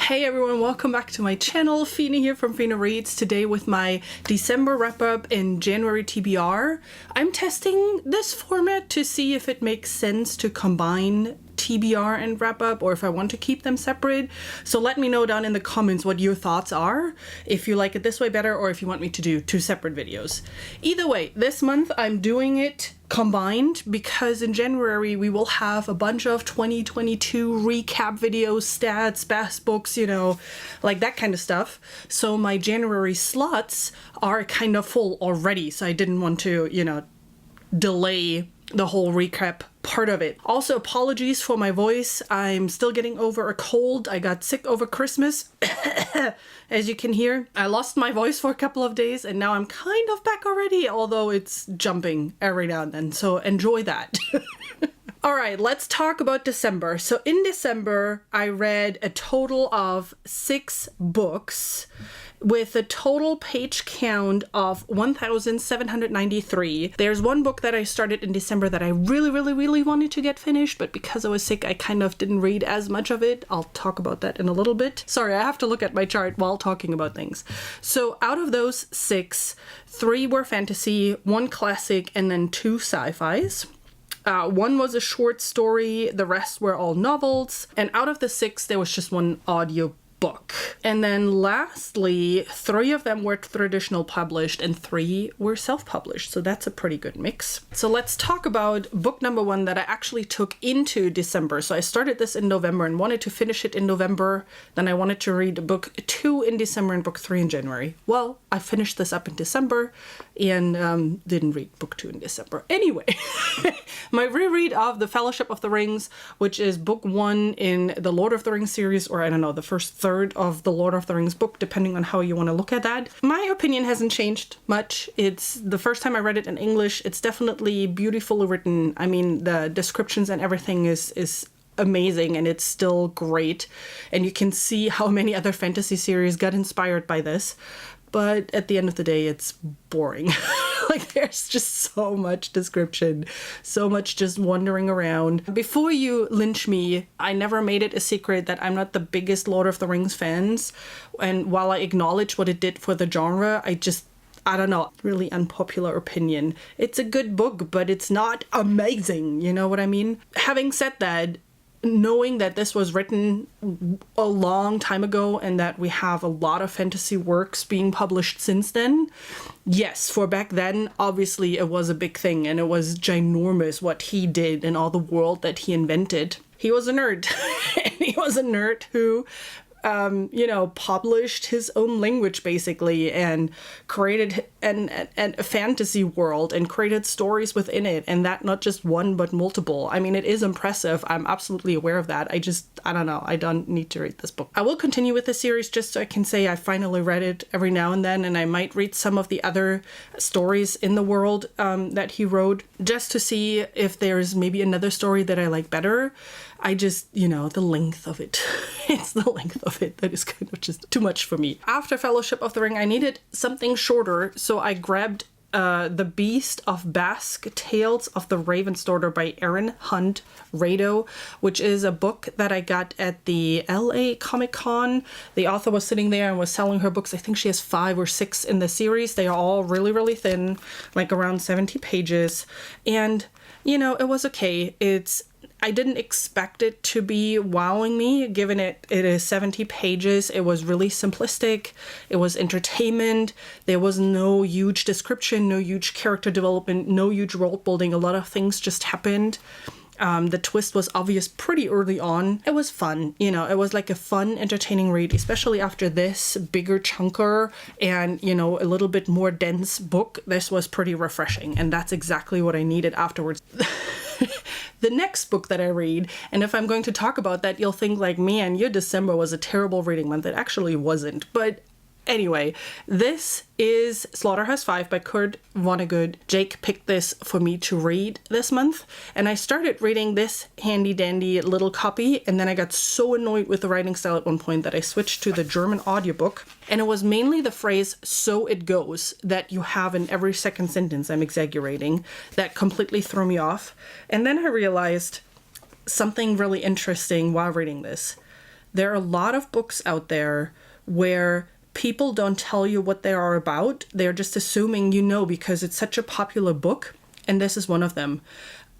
Hey everyone, welcome back to my channel. Fina here from Fina Reads, today with my December wrap-up and January TBR. I'm testing this format to see if it makes sense to combine TBR and wrap-up or if I want to keep them separate. So let me know down in the comments what your thoughts are, if you like it this way better or if you want me to do two separate videos. Either way, this month I'm doing it combined because in January we will have a bunch of 2022 recap videos, stats, best books, you know, like that kind of stuff. So my January slots are kind of full already, so I didn't want to, you know, delay the whole recap part of it. Also, apologies for my voice. I'm still getting over a cold. I got sick over Christmas. As you can hear, I lost my voice for a couple of days and now I'm kind of back already, although it's jumping every now and then, so enjoy that. All right, let's talk about December. So in December, I read a total of 6 books with a total page count of 1,793. There's one book that I started in December that I really wanted to get finished, but because I was sick, I kind of didn't read as much of it. I'll talk about that in a little bit. Sorry, I have to look at my chart while talking about things. So out of those 6, 3 were fantasy, 1 classic, and then 2 sci-fis. 1 was a short story, the rest were all novels, and out of the 6, there was just 1 audio book. And then lastly, 3 of them were traditional published and 3 were self-published, so that's a pretty good mix. So let's talk about book number 1 that I actually took into December. So I started this in November and wanted to finish it in November. Then I wanted to read book 2 in December and book 3 in January. Well, I finished this up in December and didn't read book 2 in December. Anyway, my reread of The Fellowship of the Rings, which is book 1 in the Lord of the Rings series, or I don't know, the first third of the Lord of the Rings book, depending on how you want to look at that. My opinion hasn't changed much. It's the first time I read it in English. It's definitely beautifully written. I mean, the descriptions and everything is amazing and it's still great. And you can see how many other fantasy series got inspired by this. But at the end of the day, it's boring. Like, there's just so much description, so much just wandering around. Before you lynch me, I never made it a secret that I'm not the biggest Lord of the Rings fans. And while I acknowledge what it did for the genre, I don't know, really unpopular opinion. It's a good book, but it's not amazing. You know what I mean? Having said that, knowing that this was written a long time ago and that we have a lot of fantasy works being published since then, yes, for back then, obviously it was a big thing and it was ginormous what he did and all the world that he invented. He was a nerd. And he was a nerd who you know, published his own language basically and created a fantasy world and created stories within it, and that not just one but multiple. I mean, it is impressive. I'm absolutely aware of that. I don't know. I don't need to read this book. I will continue with the series just so I can say I finally read it every now and then, and I might read some of the other stories in the world that he wrote just to see if there's maybe another story that I like better. I just, you know, the length of it. It's the length of it that is kind of just too much for me. After Fellowship of the Ring, I needed something shorter, so I grabbed The Beast of Basque, Tales of the Raven's Daughter by Erin Hunt Rado, which is a book that I got at the LA Comic-Con. The author was sitting there and was selling her books. I think she has 5 or 6 in the series. They are all really thin, like around 70 pages. And, you know, it was okay. I didn't expect it to be wowing me, given it is 70 pages. It was really simplistic. It was entertainment. There was no huge description, no huge character development, no huge world building. A lot of things just happened. The twist was obvious pretty early on. It was fun, you know, it was like a fun, entertaining read, especially after this bigger chunker and, you know, a little bit more dense book. This was pretty refreshing, and that's exactly what I needed afterwards. The next book that I read, and if I'm going to talk about that, you'll think like, man, your December was a terrible reading month. It actually wasn't, but anyway, this is Slaughterhouse-Five by Kurt Vonnegut. Jake picked this for me to read this month, and I started reading this handy-dandy little copy, and then I got so annoyed with the writing style at one point that I switched to the German audiobook, and it was mainly the phrase, "so it goes," that you have in every second sentence, I'm exaggerating, that completely threw me off. And then I realized something really interesting while reading this. There are a lot of books out there where people don't tell you what they are about. They're just assuming you know because it's such a popular book, and this is one of them.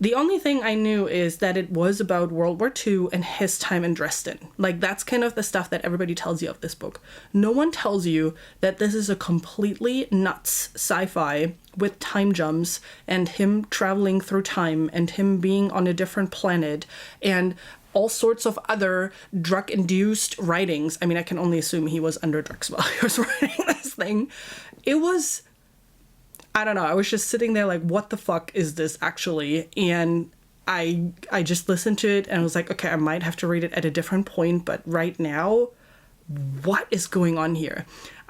The only thing I knew is that it was about World War II and his time in Dresden. Like, that's kind of the stuff that everybody tells you of this book. No one tells you that this is a completely nuts sci-fi with time jumps and him traveling through time and him being on a different planet and all sorts of other drug-induced writings. I mean, I can only assume he was under drugs while he was writing this thing. It was... I don't know, I was just sitting there like, what the fuck is this actually? And I just listened to it and I was like, okay, I might have to read it at a different point, but right now, what is going on here?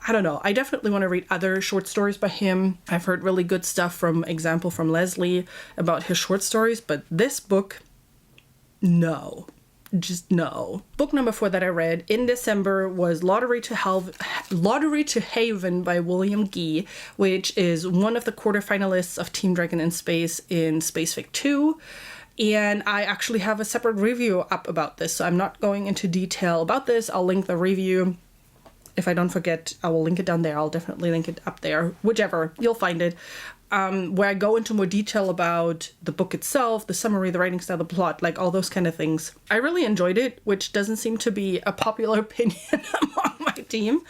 I don't know. I definitely want to read other short stories by him. I've heard really good stuff from Leslie about his short stories, but this book, no. Just no. Book number 4 that I read in December was Lottery to Haven by William Gee, which is one of the quarterfinalists of Team Dragon in Space in SPSFC2. And I actually have a separate review up about this, so I'm not going into detail about this. I'll link the review. If I don't forget, I will link it down there. I'll definitely link it up there. Whichever, you'll find it. Where I go into more detail about the book itself, the summary, the writing style, the plot, like all those kind of things. I really enjoyed it, which doesn't seem to be a popular opinion among my team.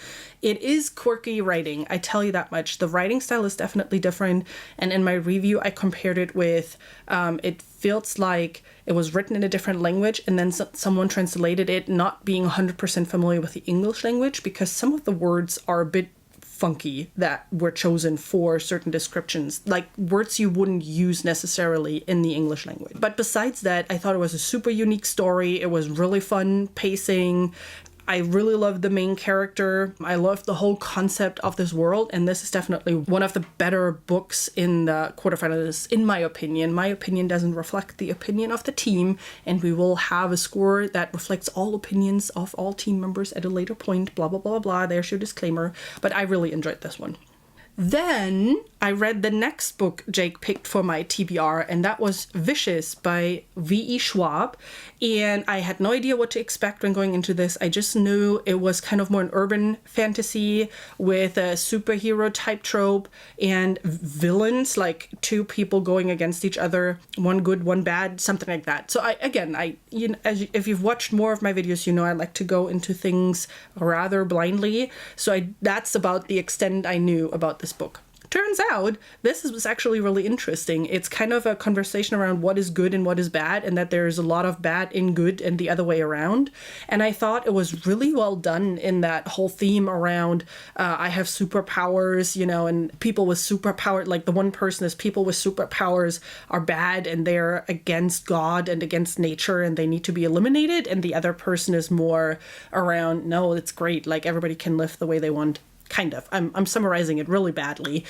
It is quirky writing, I tell you that much. The writing style is definitely different, and in my review I compared it with, it feels like it was written in a different language and then someone translated it, not being 100% familiar with the English language, because some of the words are a bit funky that were chosen for certain descriptions, like words you wouldn't use necessarily in the English language. But besides that, I thought it was a super unique story. It was really fun pacing. I really loved the main character. I loved the whole concept of this world, and this is definitely one of the better books in the quarterfinalists, in my opinion. My opinion doesn't reflect the opinion of the team, and we will have a score that reflects all opinions of all team members at a later point, blah, blah, blah, blah. There's your disclaimer, but I really enjoyed this one. Then I read the next book Jake picked for my TBR, and that was Vicious by V.E. Schwab. And I had no idea what to expect when going into this. I just knew it was kind of more an urban fantasy with a superhero type trope and villains, like two people going against each other, one good, one bad, something like that. So if you've watched more of my videos, you know I like to go into things rather blindly. So that's about the extent I knew about this book. Turns out this was actually really interesting. It's kind of a conversation around what is good and what is bad, and that there's a lot of bad in good and the other way around. And I thought it was really well done in that whole theme around I have superpowers, you know, and people with superpower, like the one person is people with superpowers are bad and they're against God and against nature and they need to be eliminated. And the other person is more around, no, it's great, like everybody can live the way they want. Kind of. I'm summarizing it really badly.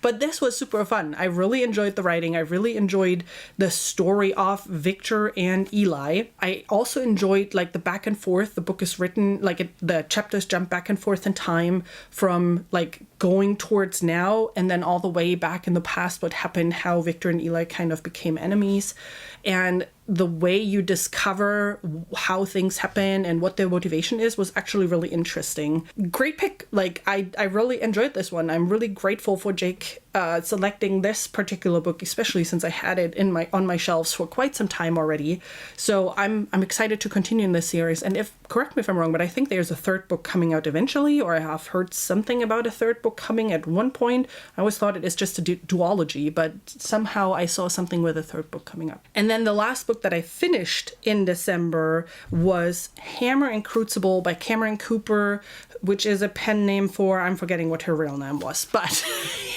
But this was super fun. I really enjoyed the writing. I really enjoyed the story of Victor and Eli. I also enjoyed like the back and forth. The book is written like the chapters jump back and forth in time from like going towards now and then all the way back in the past, what happened, how Victor and Eli kind of became enemies. And the way you discover how things happen and what their motivation is was actually really interesting. Great pick. Like, I really enjoyed this one. I'm really grateful for Jake selecting this particular book, especially since I had it on my shelves for quite some time already. So I'm excited to continue in this series. And correct me if I'm wrong, but I think there's a third book coming out eventually, or I have heard something about a third book coming at one point. I always thought it is just a duology, but somehow I saw something with a third book coming up. And then the last book that I finished in December was Hammer and Crucible by Cameron Cooper, which is a pen name for, I'm forgetting what her real name was, but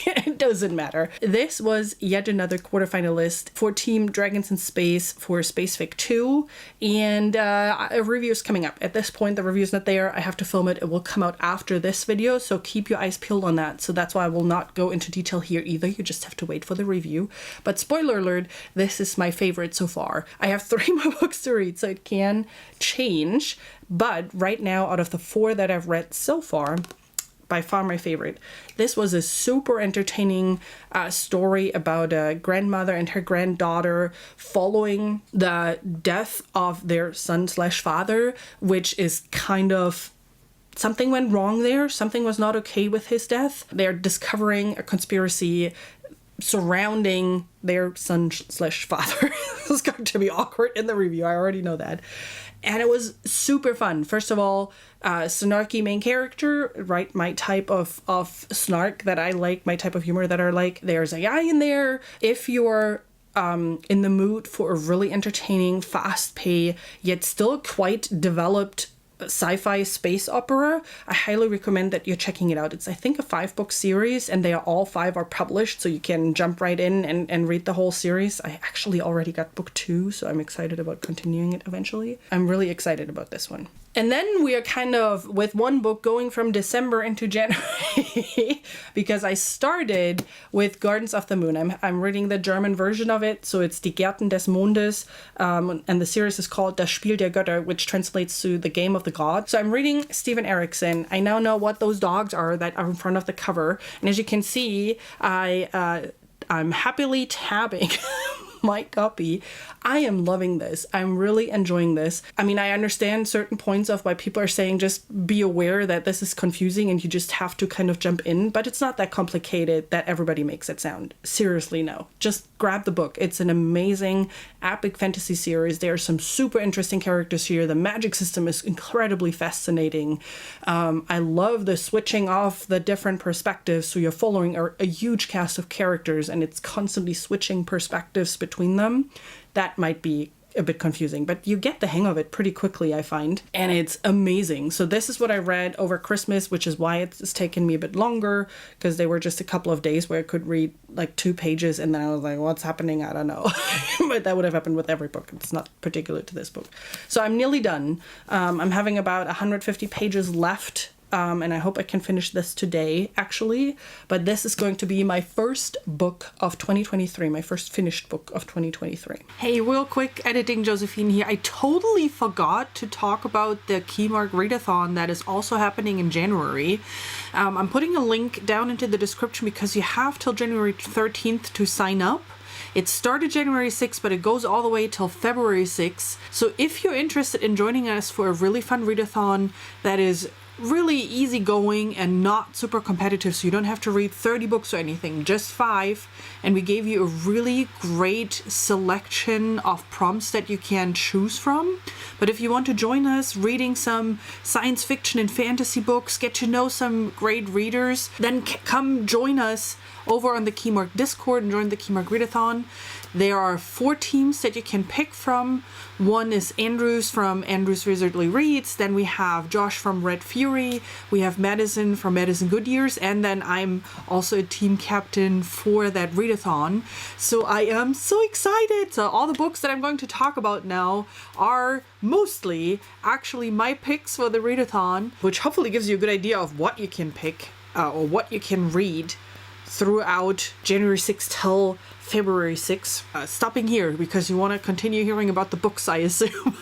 it doesn't matter. This was yet another quarterfinalist for Team Dragons in Space for SPSFC2, and a review is coming up. At this point, the review is not there. I have to film it. It will come out after this video, so keep your eyes peeled on that. So that's why I will not go into detail here either. You just have to wait for the review. But spoiler alert, this is my favorite so far. I have 3 more books to read, so it can change. But right now, out of the 4 that I've read so far, by far my favorite. This was a super entertaining story about a grandmother and her granddaughter following the death of their son/father, which is kind of something went wrong there. Something was not okay with his death. They're discovering a conspiracy surrounding their son/father. It's going to be awkward in the review. I already know that. And it was super fun. First of all, snarky main character, right? My type of snark that I like, my type of humor that I like. There's a guy in there. If you're in the mood for a really entertaining, fast-paced, yet still quite developed sci-fi space opera, I highly recommend that you're checking it out. It's, I think, a 5-book series, and they are all 5 are published, so you can jump right in and read the whole series. I actually already got book 2, so I'm excited about continuing it eventually. I'm really excited about this one. And then we are kind of with one book going from December into January because I started with Gardens of the Moon. I'm reading the German version of it, so it's Die Gärten des Mondes, and the series is called Das Spiel der Götter, which translates to The Game of the Gods. So I'm reading Steven Erikson. I now know what those dogs are that are in front of the cover, and as you can see, I'm happily tabbing my copy. I am loving this. I'm really enjoying this. I mean, I understand certain points of why people are saying just be aware that this is confusing and you just have to kind of jump in, but it's not that complicated that everybody makes it sound. Seriously, no. Just grab the book. It's an amazing epic fantasy series. There are some super interesting characters here. The magic system is incredibly fascinating. I love the switching off the different perspectives. So you're following a huge cast of characters and it's constantly switching perspectives between them. That might be a bit confusing, but you get the hang of it pretty quickly, I find. And it's amazing. So this is what I read over Christmas, which is why it's taken me a bit longer, because they were just a couple of days where I could read like 2 pages and then I was like, what's happening? I don't know. But that would have happened with every book. It's not particular to this book. So I'm nearly done. I'm having about 150 pages left. And I hope I can finish this today, actually. But this is going to be my first book of 2023, my first finished book of 2023. Hey, real quick, editing Josephine here. I totally forgot to talk about the Keymark Readathon that is also happening in January. I'm putting a link down into the description because you have till January 13th to sign up. It started January 6th, but it goes all the way till February 6th. So if you're interested in joining us for a really fun readathon that is really easygoing and not super competitive, so you don't have to read 30 books or anything, just 5, and we gave you a really great selection of prompts that you can choose from. But if you want to join us reading some science fiction and fantasy books, get to know some great readers, then come join us over on the Keymark Discord and join the Keymark Readathon. There are 4 teams that you can pick from. One is Andrews from Andrews Wizardly Reads. Then we have Josh from Red Fury. We have Madison from Madison Goodyears. And then I'm also a team captain for that readathon. So I am so excited. So all the books that I'm going to talk about now are mostly actually my picks for the readathon, which hopefully gives you a good idea of what you can pick or what you can read throughout January 6th till February 6th. Stopping here because you want to continue hearing about the books, I assume.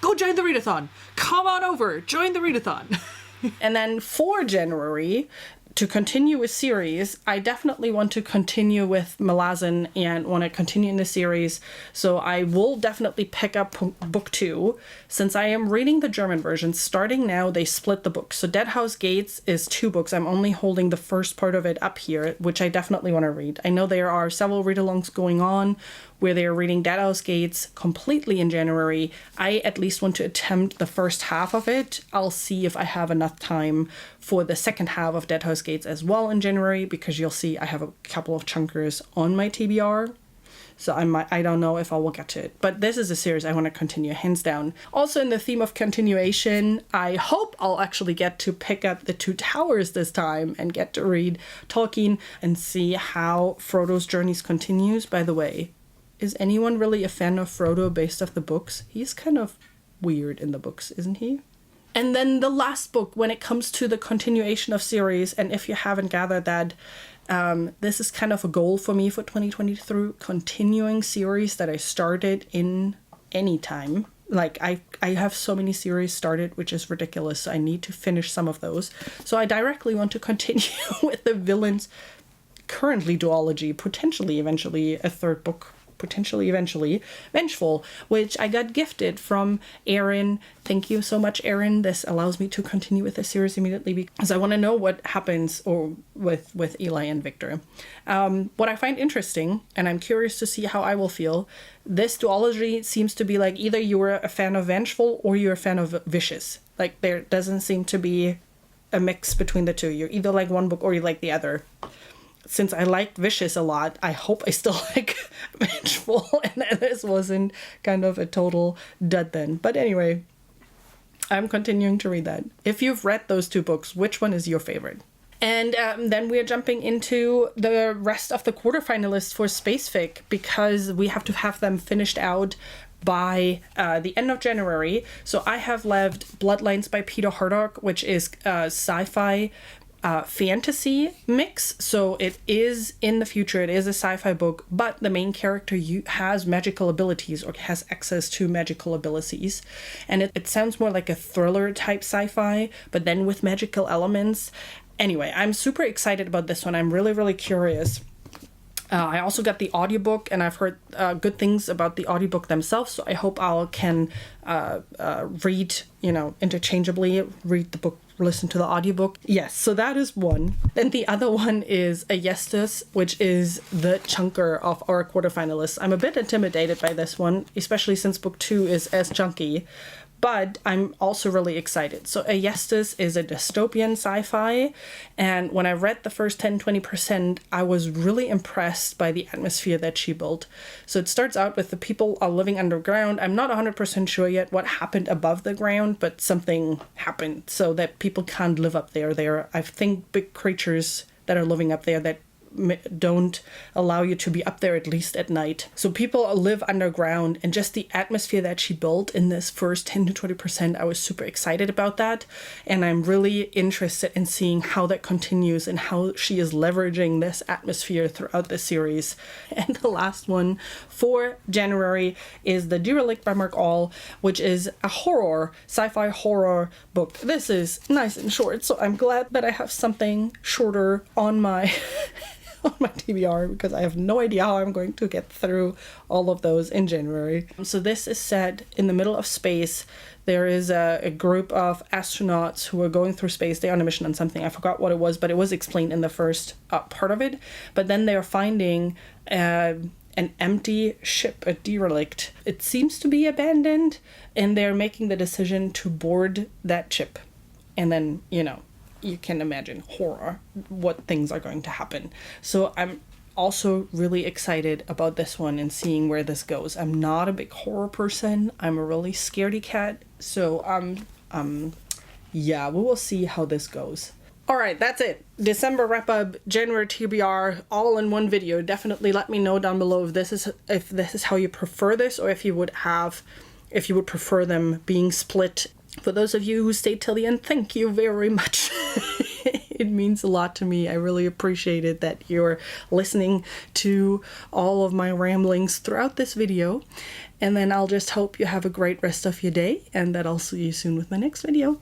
Go join the readathon. Come on over. Join the readathon. And then for January, to continue a series, I definitely want to continue with Malazan and want to continue in the series. So I will definitely pick up book 2. Since I am reading the German version, starting now, they split the books. So Dead House Gates is 2 books. I'm only holding the first part of it up here, which I definitely want to read. I know there are several read-alongs going on where they are reading Dead House Gates completely in January. I at least want to attempt the first half of it. I'll see if I have enough time for the second half of Dead House Gates as well in January, because you'll see I have a couple of chunkers on my TBR. So I don't know if I will get to it. But this is a series I want to continue, hands down. Also in the theme of continuation, I hope I'll actually get to pick up The Two Towers this time and get to read Tolkien and see how Frodo's journeys continues. By the way, is anyone really a fan of Frodo based off the books? He's kind of weird in the books, isn't he? And then the last book when it comes to the continuation of series, and if you haven't gathered that, this is kind of a goal for me for 2023, continuing series that I started in any time. Like, I have so many series started, which is ridiculous. I need to finish some of those. So I directly want to continue with the villains, currently duology, potentially eventually a third book, potentially eventually Vengeful, which I got gifted from Erin. Thank you so much, Erin. This allows me to continue with the series immediately because I want to know what happens with Eli and Victor. What I find interesting, and I'm curious to see how I will feel, this duology seems to be like either you're a fan of Vengeful or you're a fan of Vicious. Like, there doesn't seem to be a mix between the two. You're either like one book or you like the other. Since I liked Vicious a lot, I hope I still like Vengeful, and this wasn't kind of a total dud then. But anyway, I'm continuing to read that. If you've read those two books, which one is your favorite? And then we're jumping into the rest of the quarterfinalists for Spacefic, because we have to have them finished out by the end of January. So I have left Bloodlines by Peter Hardock, which is sci-fi fantasy mix. So it is in the future, it is a sci-fi book, but the main character has magical abilities or has access to magical abilities. And it sounds more like a thriller type sci-fi, but then with magical elements. Anyway, I'm super excited about this one. I'm really, really curious. I also got the audiobook, and I've heard good things about the audiobook themselves, so I hope I can read, interchangeably, read the book, listen to the audiobook. Yes, so that is one. Then the other one is Ayestus, which is the chunker of our quarterfinalists. I'm a bit intimidated by this one, especially since book 2 is as chunky. But I'm also really excited. So Ayestus is a dystopian sci-fi, and when I read the first 10-20%, I was really impressed by the atmosphere that she built. So it starts out with the people are living underground. I'm not 100% sure yet what happened above the ground, but something happened so that people can't live up there. There are, I think, big creatures that are living up there that don't allow you to be up there, at least at night. So people live underground, and just the atmosphere that she built in this first 10-20%, I was super excited about that. And I'm really interested in seeing how that continues and how she is leveraging this atmosphere throughout the series. And the last one for January is The Derelict by Mark Aul, which is a sci-fi horror book. This is nice and short, so I'm glad that I have something shorter on my on my TBR, because I have no idea how I'm going to get through all of those in January. So this is set in the middle of space. There is a group of astronauts who are going through space. They're on a mission on something. I forgot what it was, but it was explained in the first part of it. But then they're finding an empty ship, a derelict. It seems to be abandoned, and they're making the decision to board that ship. And then, you can imagine horror, what things are going to happen. So I'm also really excited about this one and seeing where this goes. I'm not a big horror person. I'm a really scaredy cat. So yeah, we will see how this goes. All right, that's it. December wrap up, January TBR, all in one video. Definitely let me know down below if this is how you prefer this, or if you would prefer them being split. For those of you who stayed till the end, thank you very much. It means a lot to me. I really appreciate it that you're listening to all of my ramblings throughout this video. And then I'll just hope you have a great rest of your day, and that I'll see you soon with my next video.